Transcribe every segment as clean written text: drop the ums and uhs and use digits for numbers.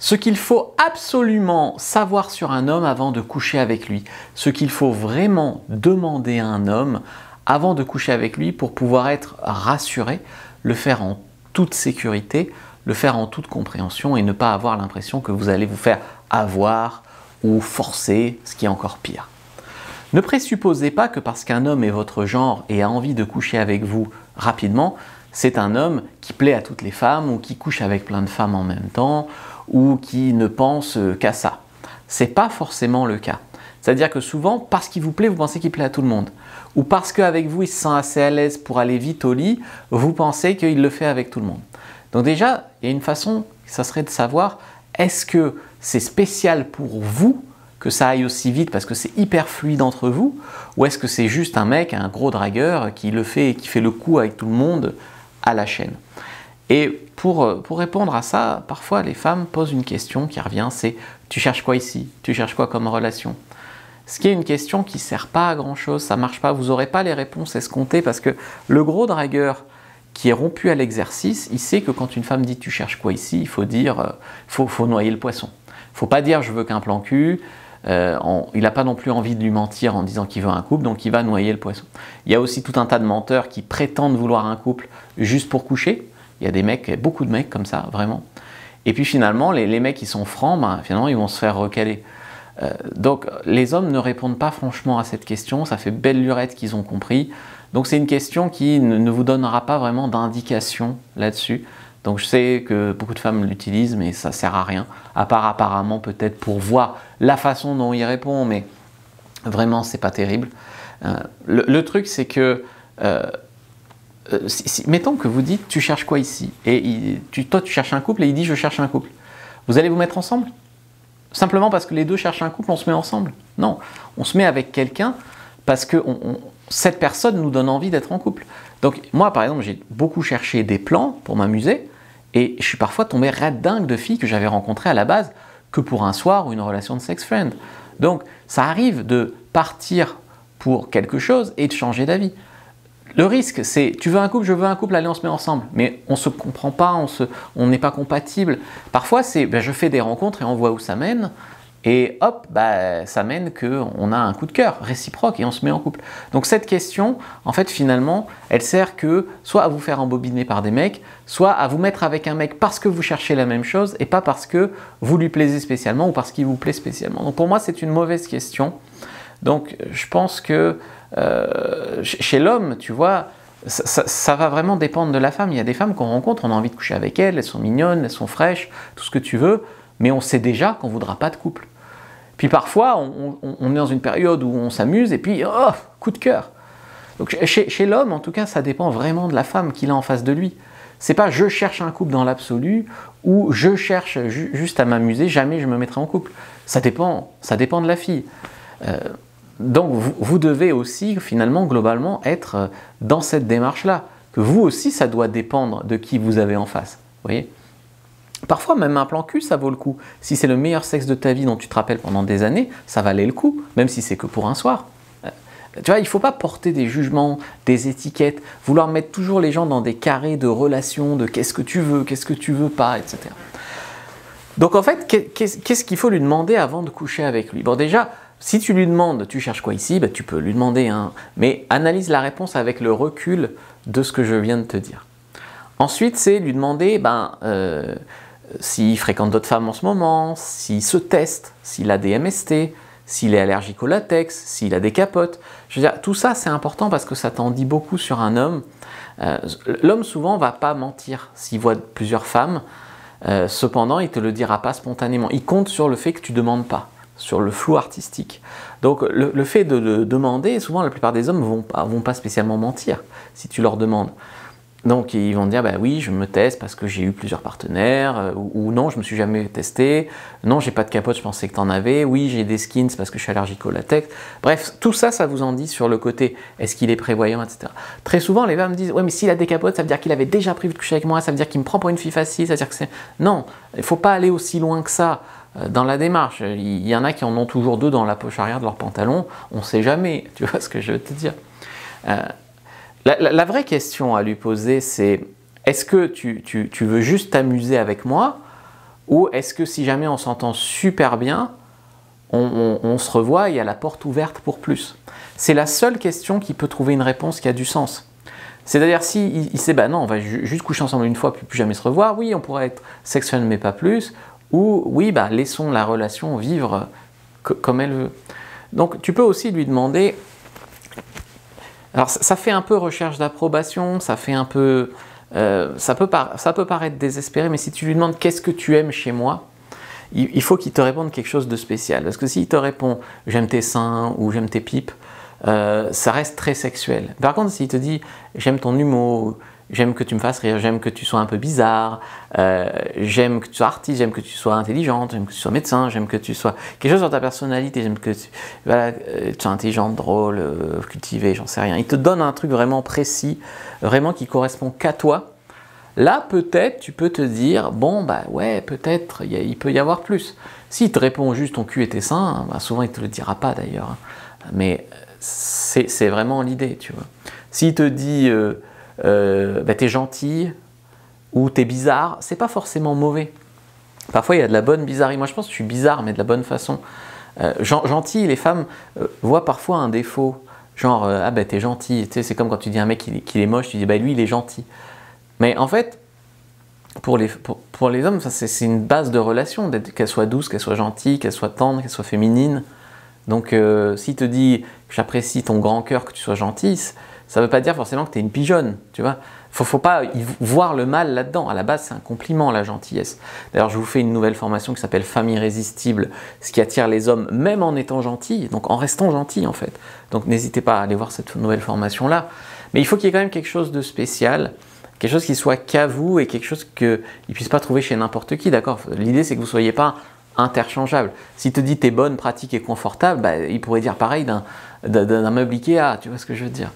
Ce qu'il faut absolument savoir sur un homme avant de coucher avec lui, ce qu'il faut vraiment demander à un homme avant de coucher avec lui pour pouvoir être rassuré, le faire en toute sécurité, le faire en toute compréhension et ne pas avoir l'impression que vous allez vous faire avoir ou forcer, ce qui est encore pire. Ne présupposez pas que parce qu'un homme est votre genre et a envie de coucher avec vous rapidement, c'est un homme qui plaît à toutes les femmes ou qui couche avec plein de femmes en même temps ou qui ne pense qu'à ça. Ce n'est pas forcément le cas. C'est-à-dire que souvent, parce qu'il vous plaît, vous pensez qu'il plaît à tout le monde. Ou parce qu'avec vous, il se sent assez à l'aise pour aller vite au lit, vous pensez qu'il le fait avec tout le monde. Donc déjà, il y a une façon, ça serait de savoir, est-ce que c'est spécial pour vous que ça aille aussi vite parce que c'est hyper fluide entre vous, ou est-ce que c'est juste un mec, un gros dragueur qui le fait et qui fait le coup avec tout le monde à la chaîne? Et pour répondre à ça, parfois les femmes posent une question qui revient, c'est « tu cherches quoi ici? Tu cherches quoi comme relation ?» Ce qui est une question qui ne sert pas à grand chose, ça ne marche pas, vous n'aurez pas les réponses escomptées parce que le gros dragueur qui est rompu à l'exercice, il sait que quand une femme dit « tu cherches quoi ici ?» il faut dire « faut noyer le poisson ». Il ne faut pas dire « je veux qu'un plan cul », il n'a pas non plus envie de lui mentir en disant qu'il veut un couple, donc il va noyer le poisson. Il y a aussi tout un tas de menteurs qui prétendent vouloir un couple juste pour coucher. Il y a des mecs, beaucoup de mecs comme ça, vraiment. Et puis finalement, les mecs qui sont francs, ben, finalement, ils vont se faire recaler. Donc les hommes ne répondent pas franchement à cette question, ça fait belle lurette qu'ils ont compris. Donc c'est une question qui ne vous donnera pas vraiment d'indication là-dessus. Donc je sais que beaucoup de femmes l'utilisent, mais ça ne sert à rien, à part apparemment peut-être pour voir la façon dont il répond, mais vraiment c'est pas terrible. Le truc c'est que, mettons que vous dites tu cherches quoi ici, et toi tu cherches un couple et il dit je cherche un couple. Vous allez vous mettre ensemble? Simplement parce que les deux cherchent un couple, on se met ensemble? Non, on se met avec quelqu'un parce que cette personne nous donne envie d'être en couple. Donc moi par exemple j'ai beaucoup cherché des plans pour m'amuser et je suis parfois tombé raide dingue de filles que j'avais rencontrées à la base que pour un soir ou une relation de sex friend. Donc ça arrive de partir pour quelque chose et de changer d'avis. Le risque c'est tu veux un couple, je veux un couple, allez on se met ensemble. Mais on ne se comprend pas, on n'est pas compatible. Parfois c'est je fais des rencontres et on voit où ça mène. Et hop, ça mène qu'on a un coup de cœur réciproque et on se met en couple. Donc cette question, en fait, finalement, elle sert que soit à vous faire embobiner par des mecs, soit à vous mettre avec un mec parce que vous cherchez la même chose et pas parce que vous lui plaisez spécialement ou parce qu'il vous plaît spécialement. Donc pour moi, c'est une mauvaise question. Donc je pense que chez l'homme, tu vois, ça va vraiment dépendre de la femme. Il y a des femmes qu'on rencontre, on a envie de coucher avec elles sont mignonnes, elles sont fraîches, tout ce que tu veux, mais on sait déjà qu'on ne voudra pas de couple. Puis parfois, on est dans une période où on s'amuse et puis, oh, coup de cœur. Donc chez l'homme, en tout cas, ça dépend vraiment de la femme qu'il a en face de lui. C'est pas je cherche un couple dans l'absolu ou je cherche juste à m'amuser, jamais je me mettrai en couple. Ça dépend de la fille. Donc vous devez aussi, finalement, globalement, être dans cette démarche-là. Que vous aussi, ça doit dépendre de qui vous avez en face. Vous voyez ? Parfois, même un plan cul, ça vaut le coup. Si c'est le meilleur sexe de ta vie dont tu te rappelles pendant des années, ça valait le coup, même si c'est que pour un soir. Tu vois, il ne faut pas porter des jugements, des étiquettes, vouloir mettre toujours les gens dans des carrés de relations, de qu'est-ce que tu veux pas, etc. Donc en fait, qu'est-ce qu'il faut lui demander avant de coucher avec lui? Bon déjà, si tu lui demandes « tu cherches quoi ici ?» tu peux lui demander un... Mais analyse la réponse avec le recul de ce que je viens de te dire. Ensuite, c'est lui demander s'il fréquente d'autres femmes en ce moment, s'il se teste, s'il a des MST, s'il est allergique au latex, s'il a des capotes. Je veux dire, tout ça c'est important parce que ça t'en dit beaucoup sur un homme. L'homme souvent va pas mentir s'il voit plusieurs femmes, cependant il te le dira pas spontanément. Il compte sur le fait que tu demandes pas, sur le flou artistique. Donc le fait de le demander, souvent la plupart des hommes vont pas spécialement mentir si tu leur demandes. Donc ils vont dire oui je me teste parce que j'ai eu plusieurs partenaires ou non je me suis jamais testé, non j'ai pas de capote je pensais que tu en avais, oui j'ai des skins parce que je suis allergique au latex. Bref tout ça ça vous en dit sur le côté est-ce qu'il est prévoyant, etc. Très souvent les femmes me disent ouais mais s'il a des capotes ça veut dire qu'il avait déjà prévu de coucher avec moi, ça veut dire qu'il me prend pour une fille facile, ça veut dire que c'est... Non, il faut pas aller aussi loin que ça dans la démarche. Il y en a qui en ont toujours deux dans la poche arrière de leur pantalon, on sait jamais, tu vois ce que je veux te dire. La vraie question à lui poser, c'est est-ce que tu veux juste t'amuser avec moi Ou est-ce que si jamais on s'entend super bien, on se revoit et il y a la porte ouverte pour plus? C'est la seule question qui peut trouver une réponse qui a du sens. C'est-à-dire si il sait, bah non, on va juste coucher ensemble une fois, puis plus jamais se revoir, oui, on pourrait être sexuel mais pas plus, ou oui, bah laissons la relation vivre comme elle veut. Donc tu peux aussi lui demander, alors ça fait un peu recherche d'approbation, ça fait un peu, ça peut paraître désespéré, mais si tu lui demandes qu'est-ce que tu aimes chez moi, il faut qu'il te réponde quelque chose de spécial. Parce que s'il te répond j'aime tes seins ou j'aime tes pipes, ça reste très sexuel. Par contre, s'il te dit j'aime ton humour, j'aime que tu me fasses rire, j'aime que tu sois un peu bizarre, j'aime que tu sois artiste, j'aime que tu sois intelligente, j'aime que tu sois médecin, j'aime que tu sois quelque chose dans ta personnalité, j'aime que tu sois intelligente, drôle, cultivée, j'en sais rien. Il te donne un truc vraiment précis, vraiment qui correspond qu'à toi. Là, peut-être, tu peux te dire, bon, bah ouais, peut-être, il peut y avoir plus. S'il te répond juste ton cul et tes seins, bah, souvent il ne te le dira pas d'ailleurs, mais c'est vraiment l'idée, tu vois. S'il te dit, bah, t'es gentil ou t'es bizarre, c'est pas forcément mauvais. Parfois, il y a de la bonne bizarrerie. Moi, je pense que je suis bizarre, mais de la bonne façon. Gentil, les femmes voient parfois un défaut, genre, ah bah t'es gentil, tu sais, c'est comme quand tu dis à un mec qu'il est moche, tu dis, bah lui, il est gentil. Mais en fait, pour les hommes, c'est une base de relation, qu'elle soit douce, qu'elle soit gentille, qu'elle soit tendre, qu'elle soit féminine. Donc, s'il te dit que j'apprécie ton grand cœur, que tu sois gentil, ça ne veut pas dire forcément que tu es une pigeonne, tu vois. Faut pas voir le mal là-dedans. À la base, c'est un compliment, la gentillesse. D'ailleurs, je vous fais une nouvelle formation qui s'appelle Femme irrésistible, ce qui attire les hommes, même en étant gentil, donc en restant gentil, en fait. Donc, n'hésitez pas à aller voir cette nouvelle formation-là. Mais il faut qu'il y ait quand même quelque chose de spécial, quelque chose qui soit qu'à vous et quelque chose qu'il ne puisse pas trouver chez n'importe qui, d'accord? L'idée, c'est que vous ne soyez pas interchangeable. S'il te dit t'es bonne, pratique et confortable, bah, il pourrait dire pareil d'un meuble Ikea, tu vois ce que je veux dire?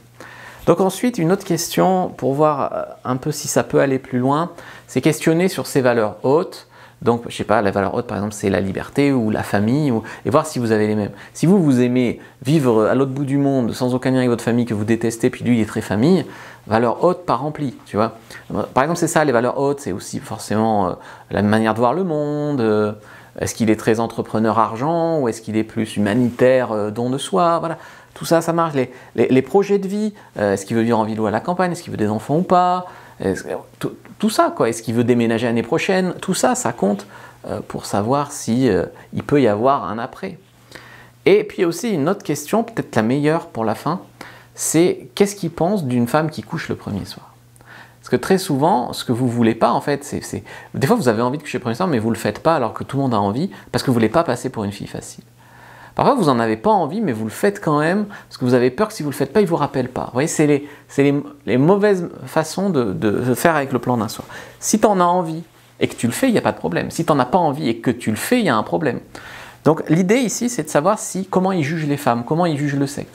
Donc ensuite, une autre question pour voir un peu si ça peut aller plus loin, c'est questionner sur ses valeurs hautes. Donc, je sais pas, la valeur haute, par exemple, c'est la liberté ou la famille, et voir si vous avez les mêmes. Si vous aimez vivre à l'autre bout du monde, sans aucun lien avec votre famille, que vous détestez, puis lui, il est très famille, valeur haute pas remplie, tu vois. Par exemple, c'est ça, les valeurs hautes, c'est aussi forcément la manière de voir le monde, est-ce qu'il est très entrepreneur argent, ou est-ce qu'il est plus humanitaire, don de soi, voilà. Tout ça, ça marche. Les projets de vie, est-ce qu'il veut vivre en ville ou à la campagne, est-ce qu'il veut des enfants ou pas, tout ça, quoi. Est-ce qu'il veut déménager l'année prochaine? Tout ça, ça compte pour savoir si il peut y avoir un après. Et puis aussi une autre question, peut-être la meilleure pour la fin, c'est qu'est-ce qu'il pense d'une femme qui couche le premier soir? Parce que très souvent, ce que vous ne voulez pas, en fait, c'est... Des fois, vous avez envie de coucher le premier soir, mais vous ne le faites pas alors que tout le monde a envie, parce que vous ne voulez pas passer pour une fille facile. Parfois, vous n'en avez pas envie, mais vous le faites quand même, parce que vous avez peur que si vous ne le faites pas, il ne vous rappelle pas. Vous voyez, c'est les mauvaises façons de faire avec le plan d'un soir. Si tu en as envie et que tu le fais, il n'y a pas de problème. Si tu n'en as pas envie et que tu le fais, il y a un problème. Donc l'idée ici, c'est de savoir comment ils jugent les femmes, comment ils jugent le sexe.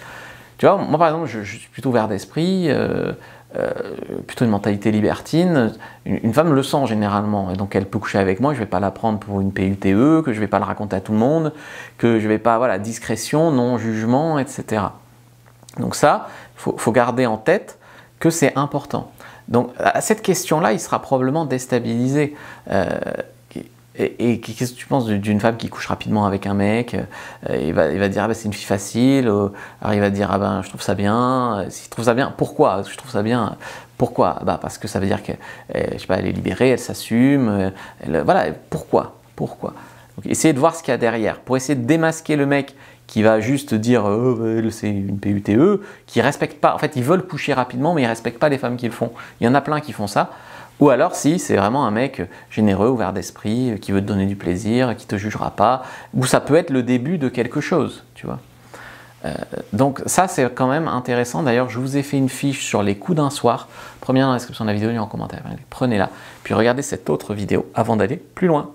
Tu vois, moi par exemple, je suis plutôt ouvert d'esprit, plutôt une mentalité libertine. Une femme le sent généralement, et donc elle peut coucher avec moi, je ne vais pas la prendre pour une PUTE, que je ne vais pas le raconter à tout le monde, que je ne vais pas, voilà, discrétion, non-jugement, etc. Donc ça, il faut garder en tête que c'est important. Donc à cette question-là, il sera probablement déstabilisé. Et qu'est-ce que tu penses d'une femme qui couche rapidement avec un mec? Il va dire ah ben, c'est une fille facile, alors il va dire ah ben je trouve ça bien. S'il trouve ça bien, pourquoi? Parce que je trouve ça bien. Pourquoi? Bah parce que ça veut dire qu'elle elle est libérée, elle s'assume. Voilà, pourquoi? Donc essayez de voir ce qu'il y a derrière, pour essayer de démasquer le mec qui va juste dire c'est une PUTE, qui respecte pas. En fait, ils veulent coucher rapidement, mais ils respectent pas les femmes qui le font. Il y en a plein qui font ça. Ou alors si c'est vraiment un mec généreux, ouvert d'esprit, qui veut te donner du plaisir, qui ne te jugera pas, ou ça peut être le début de quelque chose, tu vois. Donc ça c'est quand même intéressant. D'ailleurs je vous ai fait une fiche sur les coups d'un soir, première dans la description de la vidéo et en commentaire. Prenez-la, puis regardez cette autre vidéo avant d'aller plus loin.